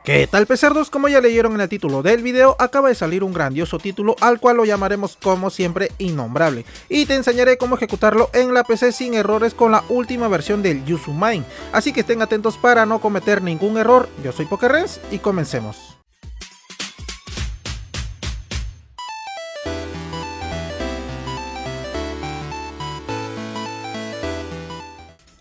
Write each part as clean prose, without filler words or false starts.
¿Qué tal, pecerdos? Como ya leyeron en el título del video, acaba de salir un grandioso título al cual lo llamaremos como siempre Innombrable, y te enseñaré cómo ejecutarlo en la PC sin errores con la última versión del Yuzu Mine, así que estén atentos para no cometer ningún error. Yo soy PokeRens y comencemos.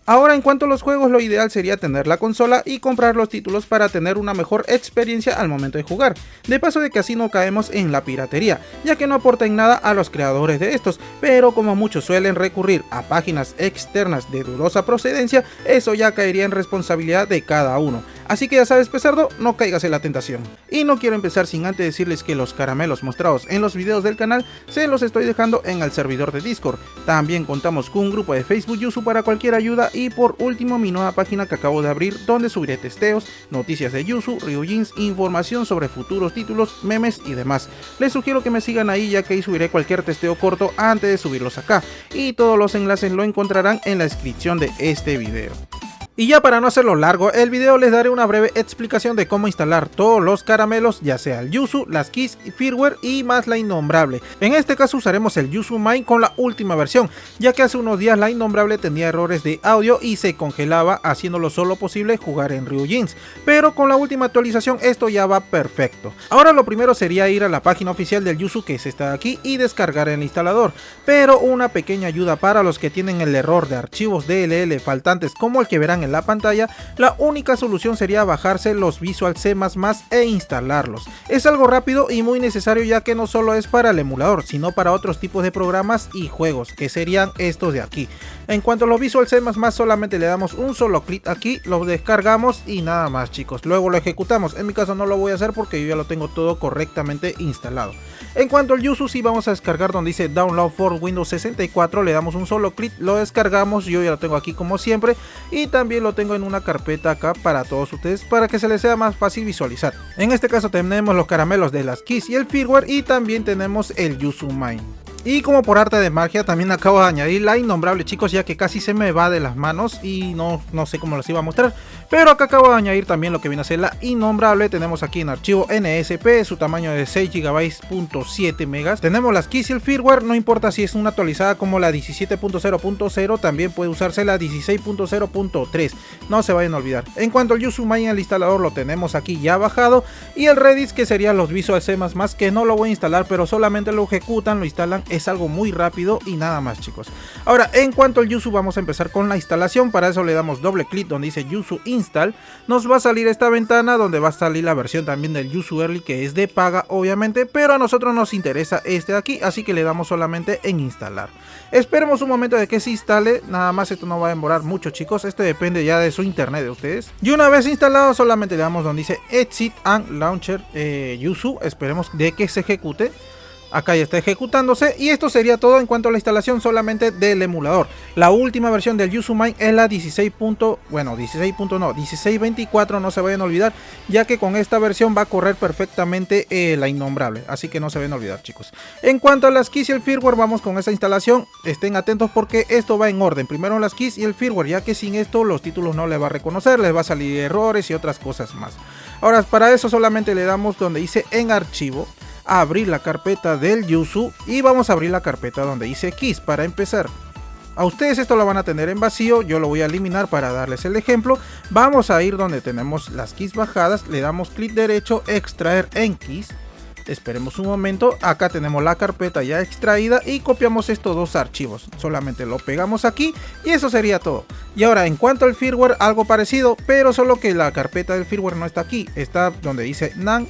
Ahora, en cuanto a los juegos, lo ideal sería tener la consola y comprar los títulos para tener una mejor experiencia al momento de jugar, de paso de que así no caemos en la piratería, ya que no aportan nada a los creadores de estos, pero como muchos suelen recurrir a páginas externas de dudosa procedencia, eso ya caería en responsabilidad de cada uno. Así que ya sabes, pesardo, no caigas en la tentación. Y no quiero empezar sin antes decirles que los caramelos mostrados en los videos del canal se los estoy dejando en el servidor de Discord. También contamos con un grupo de Facebook Yuzu para cualquier ayuda, y por último mi nueva página que acabo de abrir, donde subiré testeos, noticias de Yuzu, Ryujins, información sobre futuros títulos, memes y demás. Les sugiero que me sigan ahí, ya que ahí subiré cualquier testeo corto antes de subirlos acá, y todos los enlaces lo encontrarán en la descripción de este video. Y ya para no hacerlo largo el video, les daré una breve explicación de cómo instalar todos los caramelos, ya sea el Yuzu, las keys, firmware y más la Innombrable. En este caso usaremos el Yuzu Mine con la última versión, ya que hace unos días la Innombrable tenía errores de audio y se congelaba, haciéndolo solo posible jugar en Ryujins, pero con la última actualización esto ya va perfecto. Ahora lo primero sería ir a la página oficial del Yuzu, que es esta de aquí, y descargar el instalador, pero una pequeña ayuda para los que tienen el error de archivos DLL faltantes como el que verán en la pantalla. La única solución sería bajarse los Visual C++ e instalarlos. Es algo rápido y muy necesario, ya que no solo es para el emulador, sino para otros tipos de programas y juegos, que serían estos de aquí. En cuanto a los Visual C++, solamente le damos un solo clic aquí, lo descargamos y nada más, chicos. Luego lo ejecutamos. En mi caso no lo voy a hacer porque yo ya lo tengo todo correctamente instalado. En cuanto al Yuzu, sí vamos a descargar donde dice Download for Windows 64, le damos un solo clic, lo descargamos. Yo ya lo tengo aquí como siempre, y también lo tengo en una carpeta acá para todos ustedes, para que se les sea más fácil visualizar. En este caso tenemos los caramelos de las keys y el firmware, y también tenemos el Yuzu Mine. Y como por arte de magia también acabo de añadir la Innombrable, chicos, ya que casi se me va de las manos y no sé cómo les iba a mostrar. Pero acá acabo de añadir también lo que viene a ser la Innombrable. Tenemos aquí en archivo NSP, su tamaño de 6 GB.7 megas. Tenemos las keys y el firmware, no importa si es una actualizada como la 17.0.0, también puede usarse la 16.0.3, no se vayan a olvidar. En cuanto al Yuzu Mine, el instalador lo tenemos aquí ya bajado, y el Redis, que serían los Visual C++, que no lo voy a instalar, pero solamente lo ejecutan, lo instalan. Es algo muy rápido y nada más, chicos. Ahora, en cuanto al Yuzu, vamos a empezar con la instalación. Para eso le damos doble clic donde dice Yuzu Install. Nos va a salir esta ventana donde va a salir la versión también del Yuzu Early, que es de paga obviamente, pero a nosotros nos interesa este de aquí, así que le damos solamente en instalar. Esperemos un momento de que se instale, nada más. Esto no va a demorar mucho, chicos, esto depende ya de su internet de ustedes. Y una vez instalado, solamente le damos donde dice Exit and Launcher Yuzu. Esperemos de que se ejecute. Acá ya está ejecutándose, y esto sería todo en cuanto a la instalación solamente del emulador. La última versión del Yuzu Mine es la 16.24, no se vayan a olvidar, ya que con esta versión va a correr perfectamente la Innombrable, así que no se vayan a olvidar, chicos. En cuanto a las keys y el firmware, vamos con esta instalación. Estén atentos porque esto va en orden, primero las keys y el firmware, ya que sin esto los títulos no les va a reconocer, les va a salir errores y otras cosas más. Ahora, para eso solamente le damos donde dice en archivo, abrir la carpeta del Yuzu, y vamos a abrir la carpeta donde dice keys para empezar. A ustedes esto lo van a tener en vacío, yo lo voy a eliminar para darles el ejemplo. Vamos a ir donde tenemos las keys bajadas, le damos clic derecho, extraer en keys. Esperemos un momento, acá tenemos la carpeta ya extraída y copiamos estos dos archivos, solamente lo pegamos aquí y eso sería todo. Y ahora, en cuanto al firmware, algo parecido, pero solo que la carpeta del firmware no está aquí, está donde dice NaN.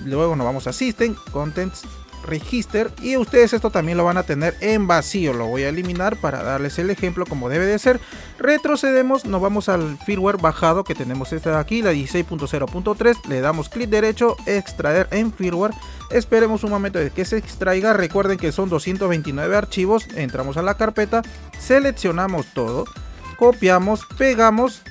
Luego nos vamos a System, Contents, Register, y ustedes esto también lo van a tener en vacío. Lo voy a eliminar para darles el ejemplo como debe de ser. Retrocedemos, nos vamos al firmware bajado que tenemos esta de aquí, la 16.0.3, le damos clic derecho, extraer en firmware. Esperemos un momento de que se extraiga. Recuerden que son 229 archivos. Entramos a la carpeta, seleccionamos todo, copiamos, pegamos.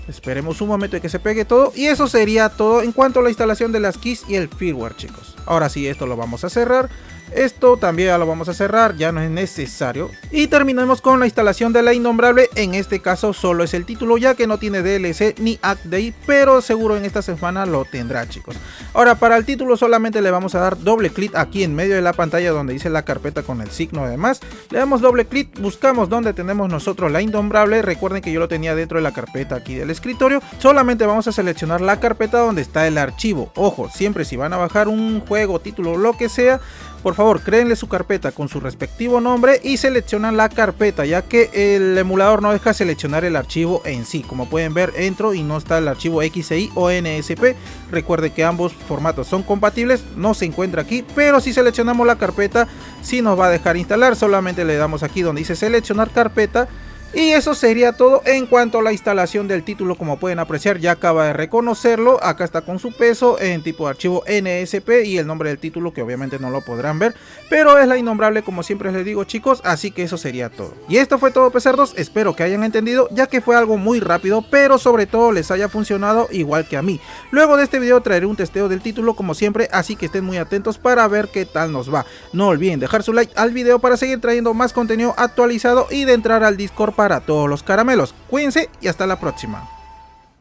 Esperemos un momento de que se pegue todo, y eso sería todo en cuanto a la instalación de las keys y el firmware, chicos. Ahora sí, esto lo vamos a cerrar. Esto también ya lo vamos a cerrar, ya no es necesario. Y terminamos con la instalación de La Innombrable. En este caso solo es el título, ya que no tiene DLC ni update, pero seguro en esta semana lo tendrá, chicos. Ahora, para el título solamente le vamos a dar doble clic aquí en medio de la pantalla donde dice la carpeta con el signo de más. Le damos doble clic, buscamos donde tenemos nosotros La Innombrable. Recuerden que yo lo tenía dentro de la carpeta aquí del escritorio. Solamente vamos a seleccionar la carpeta donde está el archivo. Ojo, siempre si van a bajar un juego, título, lo que sea, por favor, créenle su carpeta con su respectivo nombre y seleccionan la carpeta, ya que el emulador no deja seleccionar el archivo en sí. Como pueden ver, entro y no está el archivo XCI o NSP. Recuerde que ambos formatos son compatibles, no se encuentra aquí, pero si seleccionamos la carpeta, sí nos va a dejar instalar. Solamente le damos aquí donde dice seleccionar carpeta. Y eso sería todo en cuanto a la instalación del título. Como pueden apreciar, ya acaba de reconocerlo. Acá está con su peso en tipo de archivo NSP y el nombre del título, que obviamente no lo podrán ver, pero es La Innombrable, como siempre les digo, chicos. Así que eso sería todo. Y esto fue todo, pecerdos. Espero que hayan entendido, ya que fue algo muy rápido, pero sobre todo les haya funcionado igual que a mí. Luego de este video traeré un testeo del título como siempre, así que estén muy atentos para ver qué tal nos va. No olviden dejar su like al video para seguir trayendo más contenido actualizado y de entrar al Discord para todos los caramelos. Cuídense y hasta la próxima.